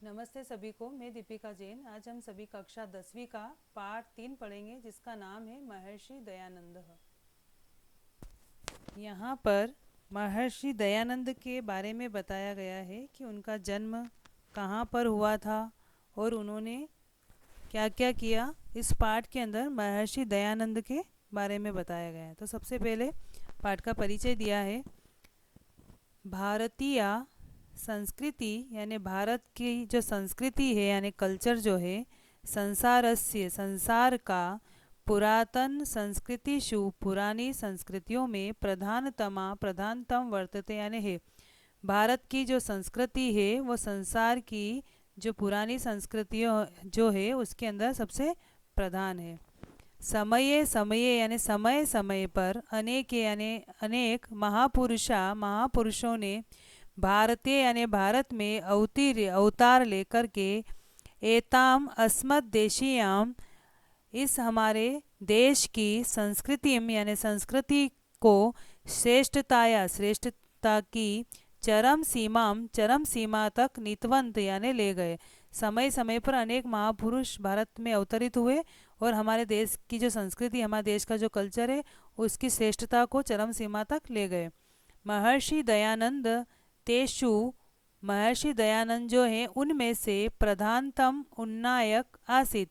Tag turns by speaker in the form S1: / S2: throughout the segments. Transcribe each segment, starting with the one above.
S1: नमस्ते सभी को। मैं दीपिका जैन। आज हम सभी कक्षा 10वीं का पाठ 3 पढ़ेंगे, जिसका नाम है महर्षि दयानंद। यहाँ पर महर्षि दयानंद के बारे में बताया गया है कि उनका जन्म कहाँ पर हुआ था और उन्होंने क्या क्या किया। इस पाठ के अंदर महर्षि दयानंद के बारे में बताया गया है। तो सबसे पहले पाठ का परिचय दिया है। भारतीय संस्कृति यानी भारत की जो संस्कृति है यानी कल्चर जो है, संसारस्य संसार का, पुरातन संस्कृतिषु पुरानी संस्कृतियों में प्रधानतम वर्तते यानी है। भारत की जो संस्कृति है वो संसार की जो पुरानी संस्कृतियों जो है उसके अंदर सबसे प्रधान है। समये समये यानी समय समय पर अनेक यानी अनेक महापुरुषों ने भारतीय यानी भारत में अवतार लेकर के एताम अस्मत् देशीयाम, इस हमारे देश की संस्कृति यानी संस्कृति को श्रेष्ठता की चरम सीमा तक नीतवंत यानी ले गए। समय समय पर अनेक महापुरुष भारत में अवतरित हुए और हमारे देश की जो संस्कृति, हमारे देश का जो कल्चर है, उसकी श्रेष्ठता को चरम सीमा तक ले गए। महर्षि दयानंद तेषु, महर्षि दयानंद जो है उनमें से प्रधानतम उन्नायक आसित,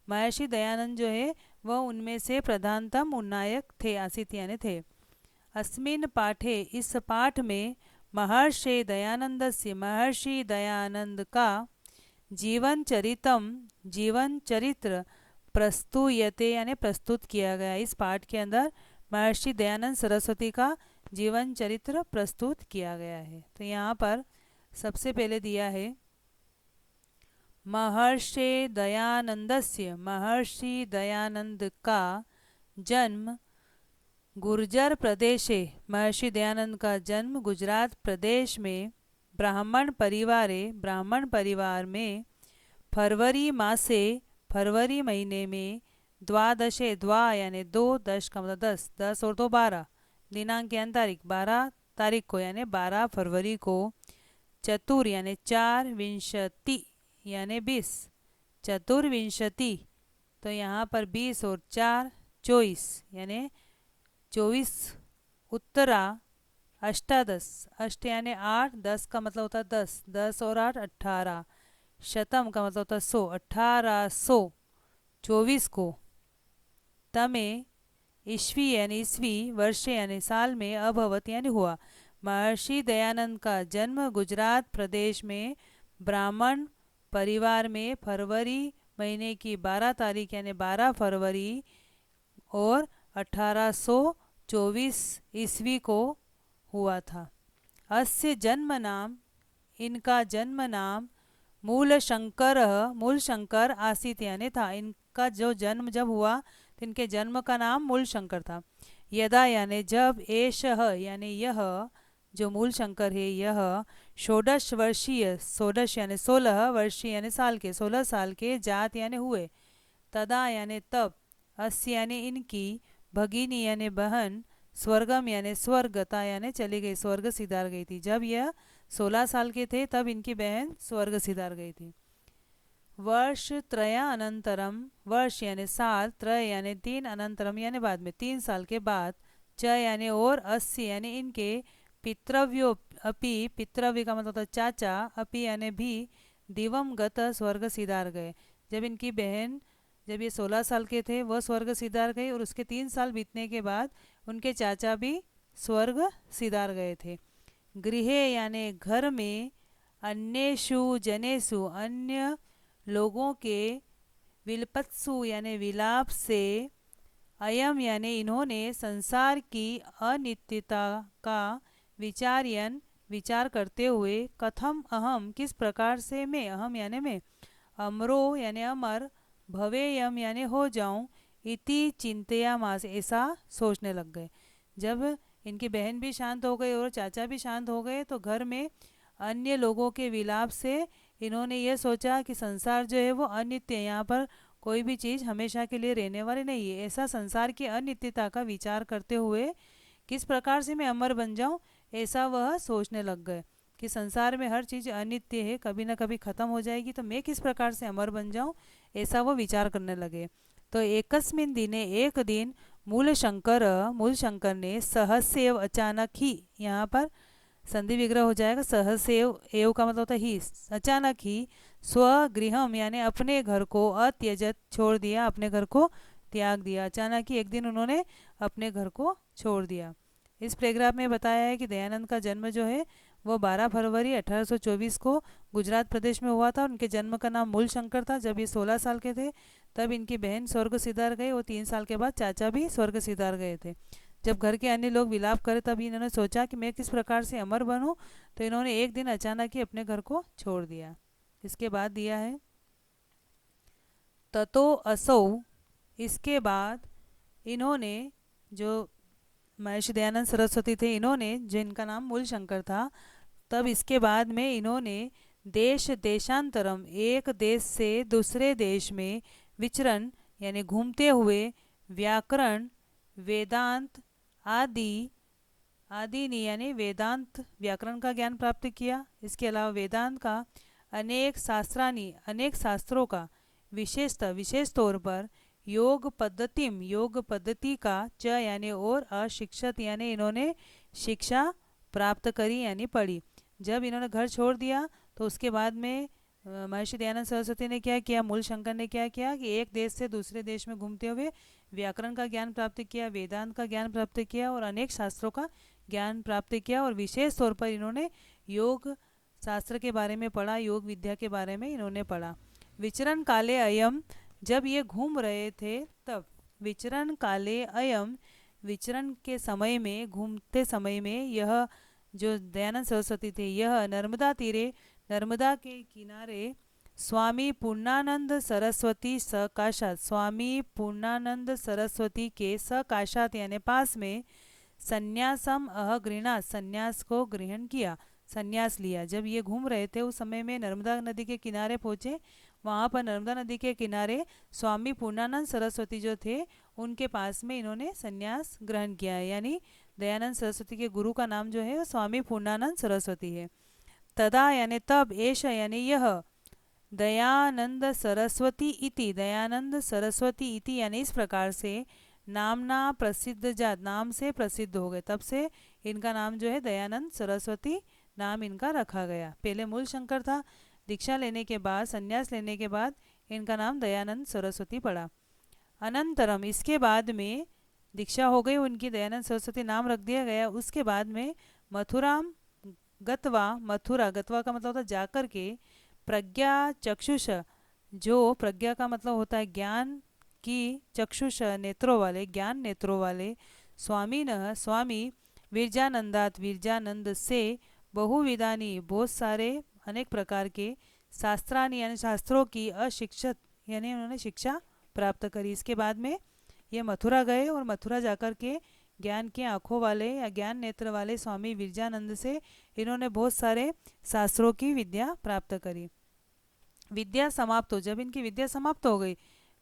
S1: महर्षि दयानंद जो है वह उनमें से प्रधानतम उन्नायक थे, आसित यानी थे। अस्मिन् पाठे, इस पाठ में महर्षि दयानंद का जीवन चरित्र प्रस्तुयते यानी प्रस्तुत किया गया। इस पाठ के अंदर महर्षि दयानंद सरस्वती का जीवन चरित्र प्रस्तुत किया गया है। तो यहाँ पर सबसे पहले दिया है महर्षि दयानंद का जन्म गुर्जर प्रदेशे, महर्षि दयानंद का जन्म गुजरात प्रदेश में ब्राह्मण परिवार में फरवरी महीने में द्वादशे, यानी 2 का मतलब 10 और 2 12, दिनांक यानी तारीख 12 तारीख को यानी 12 फरवरी को, चतुर यानी 4, विंशति यानी 20, चतुर्विंशति, तो यहाँ पर 20 और 4 24 यानी 24, उत्तरा अष्टादश, अष्ट यानी 8, 10 का मतलब होता है 10, 10 और 8 18, शतम का मतलब होता है 100, 1824 को, तमे ईस्वी यानी ईस्वी, वर्ष यानी साल में, अभवत यानी हुआ। महर्षि दयानंद का जन्म गुजरात प्रदेश में ब्राह्मण परिवार में फरवरी महीने की 12 तारीख यानी 12 फरवरी और 1824 ईस्वी को हुआ था। अस्य जन्म नाम, इनका जन्म नाम मूल शंकर आसित यानी था। इनका जो जन्म जब हुआ तो इनके जन्म का नाम मूल शंकर था। यदा यानी जब, एषः यानी यह, जो मूल शंकर है यह, षोडश यानी 16 वर्षीय यानी साल के, 16 साल के, जात यानी हुए, तदा यानी तब, अस्य यानी इनकी, भगिनी यानी बहन, स्वर्गम यानी स्वर्गता यानी चली गई, स्वर्ग सिधार गई थी। जब यह 16 साल के थे तब इनकी बहन स्वर्ग सिधार गई थी। वर्ष त्रया अनंतरम, वर्ष यानी साल, त्रय यानी 3, अनंतरम यानी बाद में, 3 साल के बाद, च यानी और, अस्य यानी इनके, पितृव्यो अपि, पितृव्य का मतलब होता है चाचा, अपि यानी भी, दिवम गत स्वर्ग सिधार गए। जब इनकी बहन, जब ये 16 साल के थे वह स्वर्ग सिधार गए और उसके 3 साल बीतने के बाद उनके चाचा भी स्वर्ग सिधार गए थे। गृहे यानी घर में, अन्येषु जनेषु अन्य लोगों के, विलपत्सु यानी विलाप से, अयम यानी इन्होंने, संसार की अनित्यता का विचार करते हुए, कथम अहम किस प्रकार से मैं, अहम यानी मैं, अमरो यानी अमर, भवेयम यानी हो जाऊं, इति चिंतया मास ऐसा सोचने लग गए। जब इनकी बहन भी शांत हो गई और चाचा भी शांत हो गए तो घर में अन्य लोगों के विलाप से इन्होंने ये सोचा कि संसार जो है वो अनित्य है, यहाँ पर कोई भी चीज़ हमेशा के लिए रहने वाली नहीं है। ऐसा संसार की अनित्यता का विचार करते हुए किस प्रकार से मैं अमर बन जाऊं, ऐसा वह सोचने लग गए। कि संसार में हर चीज़ अनित्य है, कभी ना कभी ख़त्म हो जाएगी, तो मैं किस प्रकार से अमर बन जाऊं, ऐसा वो विचार करने लगे। तो एकस्मिन दिने, एक दिन, मूल शंकर ने सहस्यव, अचानक ही, यहाँ पर संधि विग्रह हो जाएगा, सहसेव, एव का मतलब होता है ही, अचानक ही, स्वगृहम यानी अपने घर को, अत्यजत छोड़ दिया, अपने घर को त्याग दिया। अचानक ही एक दिन उन्होंने अपने घर को छोड़ दिया। इस पैराग्राफ में बताया है कि दयानंद का जन्म जो है वो 12 फरवरी 1824 को गुजरात प्रदेश में हुआ था। उनके जन्म का नाम मूल शंकर था। जब ये 16 साल के थे तब इनकी बहन स्वर्ग सिधार गई और 3 साल के बाद चाचा भी स्वर्ग सिधार गए थे। जब घर के अन्य लोग विलाप करे तब इन्होंने सोचा कि मैं किस प्रकार से अमर बनूं, तो इन्होंने एक दिन अचानक ही अपने घर को छोड़ दिया। इसके बाद दिया है ततो असौ, इसके बाद इन्होंने, जो महर्षि दयानंद सरस्वती थे, इन्होंने, जिनका नाम मूल शंकर था, तब इसके बाद में इन्होंने देश देशांतरम, एक देश से दूसरे देश में, विचरण यानी घूमते हुए, व्याकरण, वेदांत आदि, आदि यानी वेदांत व्याकरण का ज्ञान प्राप्त किया। इसके अलावा वेदांत का, अनेक शास्त्रानी अनेक शास्त्रों का, विशेषतः विशेष तौर पर योग पद्धतिम योग पद्धति का, च यानी और, अशिक्षत यानी इन्होंने शिक्षा प्राप्त करी यानी पढ़ी। जब इन्होंने घर छोड़ दिया तो उसके बाद में महर्षि दयानंद सरस्वती ने क्या किया, मूल शंकर ने क्या किया कि एक देश से दूसरे देश में घूमते हुए व्याकरण का ज्ञान प्राप्त किया, वेदांत का ज्ञान प्राप्त किया और अनेक शास्त्रों का ज्ञान प्राप्त किया। और विशेष तौर पर इन्होंने योग शास्त्र के बारे में पढ़ा, योग विद्या के बारे में इन्होंने पढ़ा। विचरण काले अयम, जब ये घूम रहे थे तब, विचरण काले अयम, विचरण के समय में, घूमते समय में, यह जो दयानंद सरस्वती थे, यह नर्मदा तीरे, नर्मदा के किनारे, स्वामी पूर्णानंद सरस्वती सकाशात, स्वामी पूर्णानंद सरस्वती के सकाशात यानी पास में, संन्यासम अहगृहणात, संन्यास को ग्रहण किया, संन्यास लिया। जब ये घूम रहे थे उस समय में नर्मदा नदी के किनारे पहुँचे। वहाँ पर नर्मदा नदी के किनारे स्वामी पूर्णानंद सरस्वती जो थे उनके पास में इन्होंने संन्यास ग्रहण किया है। यानी दयानंद सरस्वती के गुरु का नाम जो है वो स्वामी पूर्णानंद सरस्वती है। तदा यानी तब, एष यानी यह, दयानंद सरस्वती इति, दयानंद सरस्वती इति यानी इस प्रकार से, नामना प्रसिद्ध जात, नाम से प्रसिद्ध हो गए। तब से इनका नाम जो है दयानंद सरस्वती नाम इनका रखा गया। पहले मूल शंकर था, दीक्षा लेने के बाद, संन्यास लेने के बाद इनका नाम दयानंद सरस्वती पड़ा। अनंतरम, इसके बाद में दीक्षा हो गई उनकी, दयानंद सरस्वती नाम रख दिया गया। उसके बाद में मथुराम गत्वा, मथुरा, गत्वा का मतलब होता है जाकर के, प्रज्ञा चक्षुष, जो प्रज्ञा का मतलब होता है ज्ञान की, चक्षुष नेत्रों वाले, ज्ञान नेत्रों वाले, स्वामी न स्वामी, विरजानंदात, विरजानंद से, बहुविधानी बहुत सारे अनेक प्रकार के, शास्त्रानी यानी शास्त्रों की, अशिक्षत यानी उन्होंने शिक्षा प्राप्त करी। इसके बाद में ये मथुरा गए और मथुरा जाकर के ज्ञान की आँखों वाले या ज्ञान नेत्र वाले स्वामी विरजानंद से इन्होंने बहुत सारे शास्त्रों की विद्या प्राप्त करी। विद्या समाप्त हो, जब इनकी विद्या समाप्त हो गई,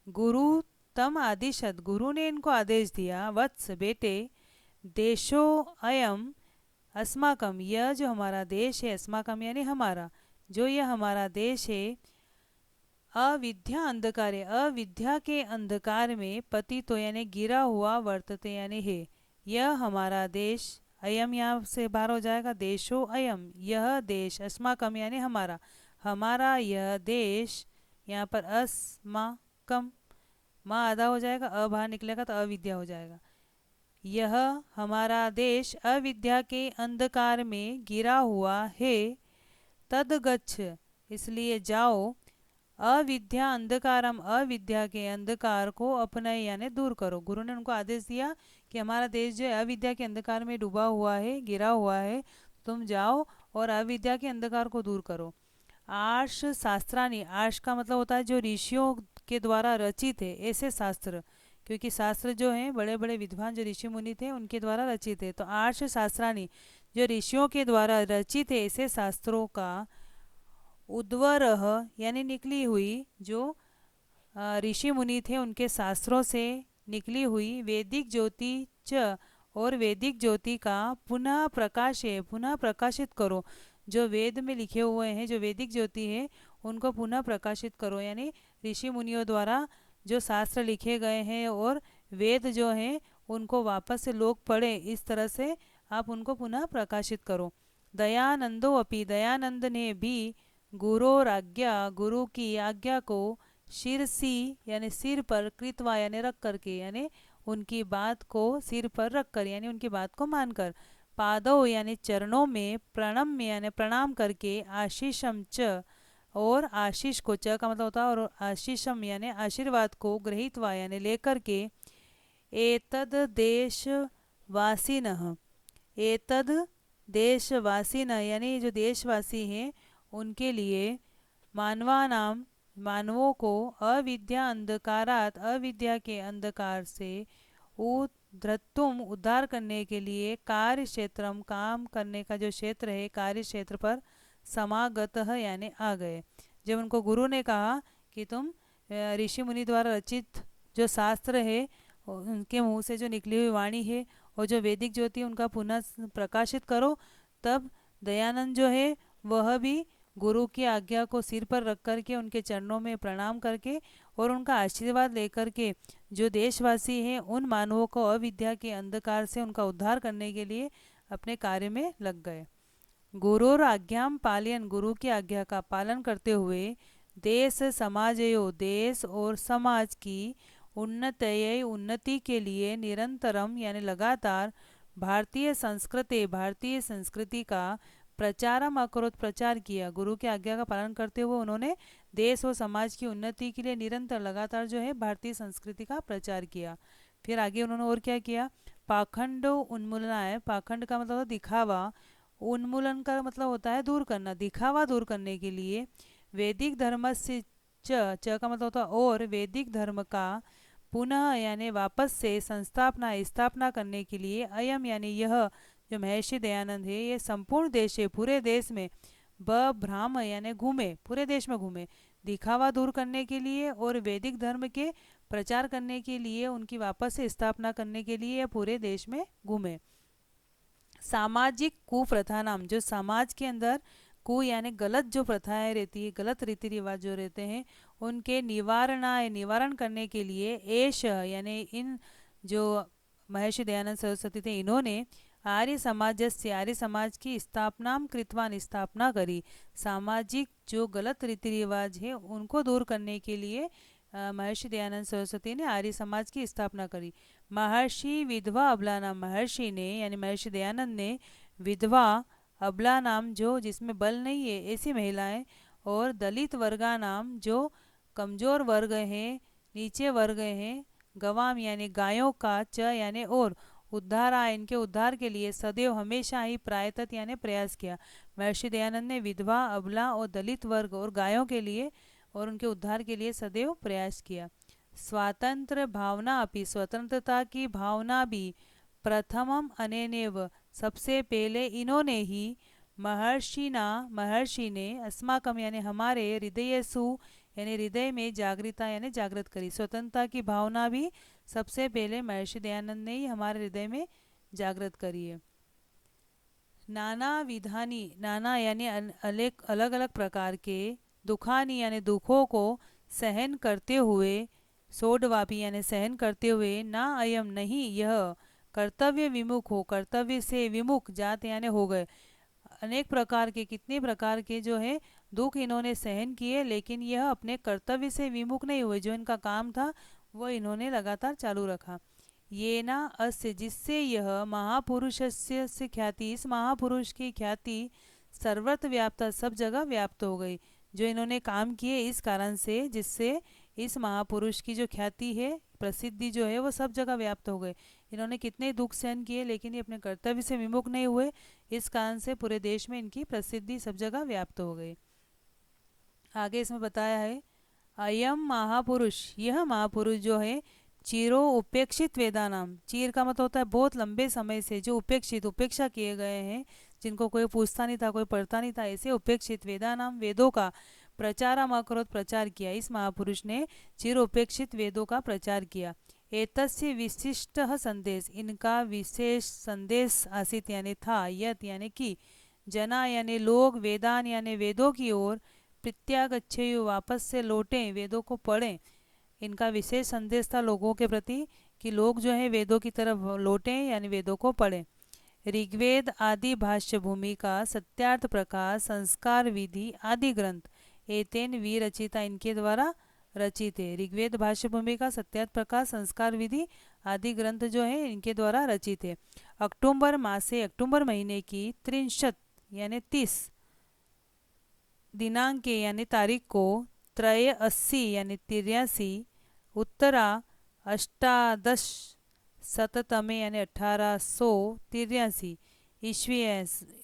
S1: गुरु तम आदिशत, गुरु ने इनको आदेश दिया, वत्स बेटे, देशो अयम अस्माकम, यह जो हमारा देश है, अस्माकम यानी हमारा, जो यह हमारा देश है, अविद्या अंधकार, अविद्या के अंधकार में, पतित यानी गिरा हुआ, वर्तते यानी है, यह हमारा देश, अयम यहाँ से बाहर हो जाएगा, देशो अयम, यह देश, अस्माकम यानी हमारा, हमारा यह देश, यहाँ पर अस्माकम, माँ आधा हो जाएगा, अ बाहर निकलेगा तो अविद्या हो जाएगा। यह हमारा देश अविद्या के अंधकार में गिरा हुआ है, तदगच्छ, इसलिए जाओ, अविद्या अंधकारम, अविद्या के अंधकार को अपने यानी दूर करो। गुरु ने उनको आदेश दिया कि हमारा देश जो है अविद्या के अंधकार में डूबा हुआ है, गिरा हुआ है, तुम जाओ और अविद्या के अंधकार को दूर करो। आर्ष शास्त्रानी, आर्ष का मतलब होता है जो ऋषियों के द्वारा रचित है ऐसे शास्त्र, क्योंकि शास्त्र जो हैं बड़े बड़े विद्वान जो ऋषि मुनि थे उनके द्वारा रचित है। तो आर्ष शास्त्रानी, जो ऋषियों के द्वारा रचित है ऐसे शास्त्रों का, उद्वरह यानी निकली हुई, जो ऋषि मुनि थे उनके शास्त्रों से निकली हुई, वैदिक ज्योति च, और वैदिक ज्योति का पुनः प्रकाश है, पुनः प्रकाशित करो। जो वेद में लिखे हुए हैं, जो वैदिक ज्योति है, उनको पुनः प्रकाशित करो। यानी ऋषि मुनियों द्वारा जो शास्त्र लिखे गए हैं और वेद जो हैं उनको वापस से लोग पढ़े, इस तरह से आप उनको पुनः प्रकाशित करो। दयानंदो अपि, दयानंद ने भी गुरोराज्ञा, गुरु की आज्ञा को शिरसी यानी सिर पर, कृतवा यानी रख करके, यानी उनकी बात को सिर पर रख कर, यानी उनकी बात को मानकर, पादों यानी चरणों में, प्रणम यानी प्रणाम करके, आशीषम च और आशीष को, च का मतलब होता है और आशीषम यानी आशीर्वाद को, गृहीतवा यानी लेकर के, एतद देशवासिनः, एतद देशवासिनः यानी जो देशवासी हैं उनके लिए, मानवानाम मानवों को, अविद्या अंधकारात अविद्या के अंधकार से, उद्धृतुम उद्धार करने के लिए, कार्य क्षेत्रम काम करने का जो क्षेत्र है कार्य क्षेत्र पर, समागत यानी आ गए। जब उनको गुरु ने कहा कि तुम ऋषि मुनि द्वारा रचित जो शास्त्र है, उनके मुंह से जो निकली हुई वाणी है और जो वैदिक ज्योति उनका पुनः प्रकाशित करो, तब दयानंद जो है वह भी गुरु की आज्ञा को सिर पर रख करके, उनके चरणों में प्रणाम करके और उनका आशीर्वाद लेकर के, जो देशवासी हैं उन मानवों को अविद्या के अंधकार से उनका उद्धार करने के लिए अपने कार्य में लग गए। गुरुर आज्ञाम पालयन, गुरु की आज्ञा का पालन करते हुए, देश समाजयो देश और समाज की, उन्नतये उन्नति के लिए, निरंतरम यानी लगातार, भारतीय संस्कृति भारतीय संस्कृति का, प्रचारम अकरोत प्रचार किया। गुरु की आज्ञा का पालन करते हुए उन्होंने देश और समाज की उन्नति के लिए निरंतर लगातार जो है भारतीय संस्कृति का प्रचार किया। फिर आगे उन्होंने और क्या किया, पाखंड उन्मूलनाय, पाखंड का मतलब दिखावा, उन्मूलन का मतलब होता है दूर करना, दिखावा दूर करने के लिए, वैदिक धर्म से, च का मतलब होता है और, वैदिक धर्म का पुनः यानी वापस से, संस्थापना स्थापना करने के लिए, अयम यानी यह जो महर्षि दयानंद है ये संपूर्ण देश है, पूरे देश में, ब्राह्म यानी घूमे, पूरे देश में घूमे, दिखावा दूर करने के लिए और वैदिक धर्म के प्रचार करने के लिए, उनकी वापस से स्थापना करने के लिए पूरे देश में घूमे। सामाजिक कुप्रथा नाम, जो समाज के अंदर कु यानी गलत जो प्रथाएं रहती है, गलत रीति रिवाज जो रहते हैं, उनके निवारण करने के लिए, एश यानी इन जो महर्षि दयानंद सरस्वती थे इन्होंने, आर्य समाज से, आर्य समाज की स्थापना कृतवान स्थापना करी। सामाजिक जो गलत रीति रिवाज है उनको दूर करने के लिए महर्षि दयानंद सरस्वती ने आर्य समाज की स्थापना करी। महर्षि विधवा अबला नाम, महर्षि ने यानी महर्षि दयानंद ने विधवा, अबला नाम जो जिसमें बल नहीं है ऐसी महिलाएं, और दलित वर्गा नाम जो कमजोर वर्ग हैं, नीचे वर्ग हैं, गवाम यानी गायों का, च यानी और, उद्धारा इनके उद्धार के लिए, सदैव हमेशा ही, प्रायतत यानी प्रयास किया। महर्षि दयानंद ने विधवा, अबला और दलित वर्ग और गायों के लिए और उनके उद्धार के लिए सदैव प्रयास किया। स्वातंत्र भावना अपि, स्वतंत्रता की भावना भी, प्रथमम अनेनेव सबसे पहले इन्होंने ही, महर्षि ने, अस्माकम यानी हमारे, हृदयसु यानी हृदय में, जागृता यानी जागृत करी। स्वतंत्रता की भावना भी सबसे पहले महर्षि दयानंद ने ही हमारे हृदय में जागृत करी है। नाना विधानी, नाना यानी अलग अलग प्रकार के, दुखानी यानी दुखों को सहन करते हुए, सोडवापी यानी सहन करते हुए, ना अयम नहीं यह, कर्तव्य विमुख हो, कर्तव्य से विमुख, जात यानी हो गए। अनेक प्रकार के, कितने प्रकार के जो है दुख इन्होंने सहन किए, लेकिन यह अपने कर्तव्य से विमुख नहीं हुए, जो इनका काम था वो इन्होंने लगातार चालू रखा। ये ना अस्य जिससे यह, महापुरुषस्य से ख्याति, इस महापुरुष की ख्याति, सर्वत्र व्याप्त सब जगह व्याप्त हो गई। जो इन्होंने काम किए इस कारण से, जिससे इस महापुरुष की जो ख्याति है, प्रसिद्धि जो है वो सब जगह व्याप्त हो गए। इन्होंने कितने दुख सहन किए लेकिन ये अपने कर्तव्य से विमुख नहीं हुए, इस कारण से पूरे देश में इनकी प्रसिद्धि सब जगह व्याप्त हो गई। आगे इसमें बताया है, अयम महापुरुष, यह महापुरुष जो है, चिरो उपेक्षित वेदानाम, चीर का मतलब होता है बहुत लंबे समय से जो उपेक्षित, उपेक्षा किए गए हैं, जिनको कोई पूछता नहीं था, कोई पढ़ता नहीं था, ऐसे उपेक्षित, वेदानाम वेदों का, प्रचारम अकरोत प्रचार किया। इस महापुरुष ने चिर उपेक्षित वेदों का प्रचार किया। एतस्य विशिष्ट संदेश, इनका विशेष संदेश आसित यानी था, यत यानी कि, जना यानी लोग, वेदान यानी वेदों की ओर, प्रत्यागच्छेयु वापस से लौटें, वेदों को पढ़ें। इनका विशेष संदेश था लोगों के प्रति कि लोग जो है वेदों की तरफ लौटें यानी वेदों को पढ़ें। ऋग्वेद आदि भाष्य भूमिका, सत्यार्थ प्रकाश, संस्कार विधि आदि ग्रंथ एतेन विरचिता, इनके द्वारा रचित है। ऋग्वेद भाष्य भूमिका, सत्यार्थ प्रकाश, संस्कार विधि आदि ग्रंथ जो है इनके द्वारा रचित है। अक्टूबर मासे, अक्टूबर महीने की 30 यानी 30 दिनांक यानी तारीख को, त्रय 80 यानी 83, उत्तरा अष्टादश शततमे यानी 1883 ईस्वी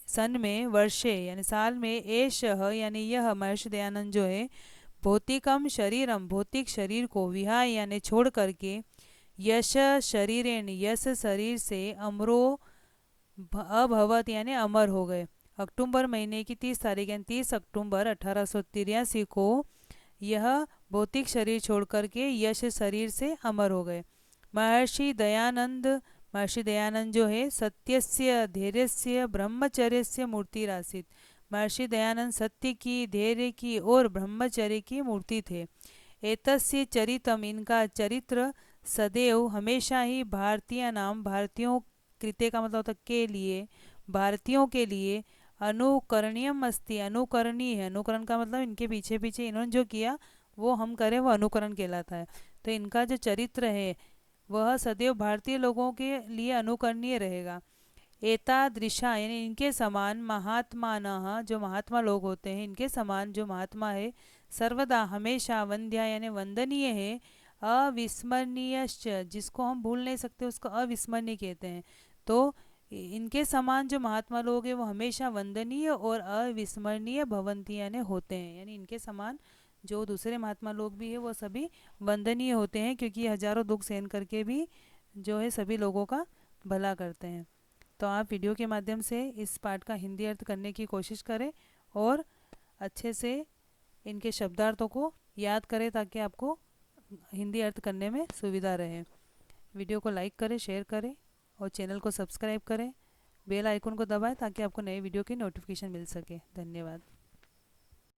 S1: सन में, वर्षे यानी साल में, एषः यानी यह, महर्षि दयानंद जो है, भौतिकम शरीरम भौतिक शरीर को, विहाय यानी छोड़ करके, यश शरीरेण यश शरीर से, अमरो अभवत यानी अमर हो गए। अक्टूबर महीने की 30 तारीख यानी 30 अक्टूबर 1883 को यह भौतिक शरीर छोड़ करके यश शरीर से अमर हो गए। महर्षि दयानंद जो है, सत्यस्य धैर्यस्य ब्रह्मचर्यस्य मूर्तिरासित, महर्षि दयानंद सत्य की, धैर्य की और ब्रह्मचर्य की मूर्ति थे। एतस्य चरितम, इनका चरित्र, सदैव हमेशा ही, भारतीय नाम, भारतीयों, कृत्य का मतलब होता के लिए, भारतीयों के लिए, अनुकरणीयम अस्ति, अनुकरणीय है। अनुकरण का मतलब इनके पीछे पीछे इन्होंने जो किया वो हम करें, वो अनुकरण कहलाता है। तो इनका जो चरित्र है वह सदैव भारतीय लोगों के लिए अनुकरणीय रहेगा। एतादृशा यानी इनके समान, महात्मानः जो महात्मा लोग होते हैं, इनके समान जो महात्मा है, सर्वदा हमेशा, वंद्या यानी वंदनीय है, अविस्मरणीयश्च जिसको हम भूल नहीं सकते उसको अविस्मरणीय कहते हैं। तो इनके समान जो महात्मा लोग हैं वो हमेशा वंदनीय और अविस्मरणीय भवंती यानी होते हैं। यानी इनके समान जो दूसरे महात्मा लोग भी हैं वो सभी वंदनीय होते हैं, क्योंकि हजारों दुख सहन करके भी जो है सभी लोगों का भला करते हैं। तो आप वीडियो के माध्यम से इस पाठ का हिंदी अर्थ करने की कोशिश करें और अच्छे से इनके शब्दार्थों को याद करें ताकि आपको हिंदी अर्थ करने में सुविधा रहे। वीडियो को लाइक करें, शेयर करें और चैनल को सब्सक्राइब करें, बेल आइकन को दबाएं ताकि आपको नए वीडियो की नोटिफिकेशन मिल सके। धन्यवाद।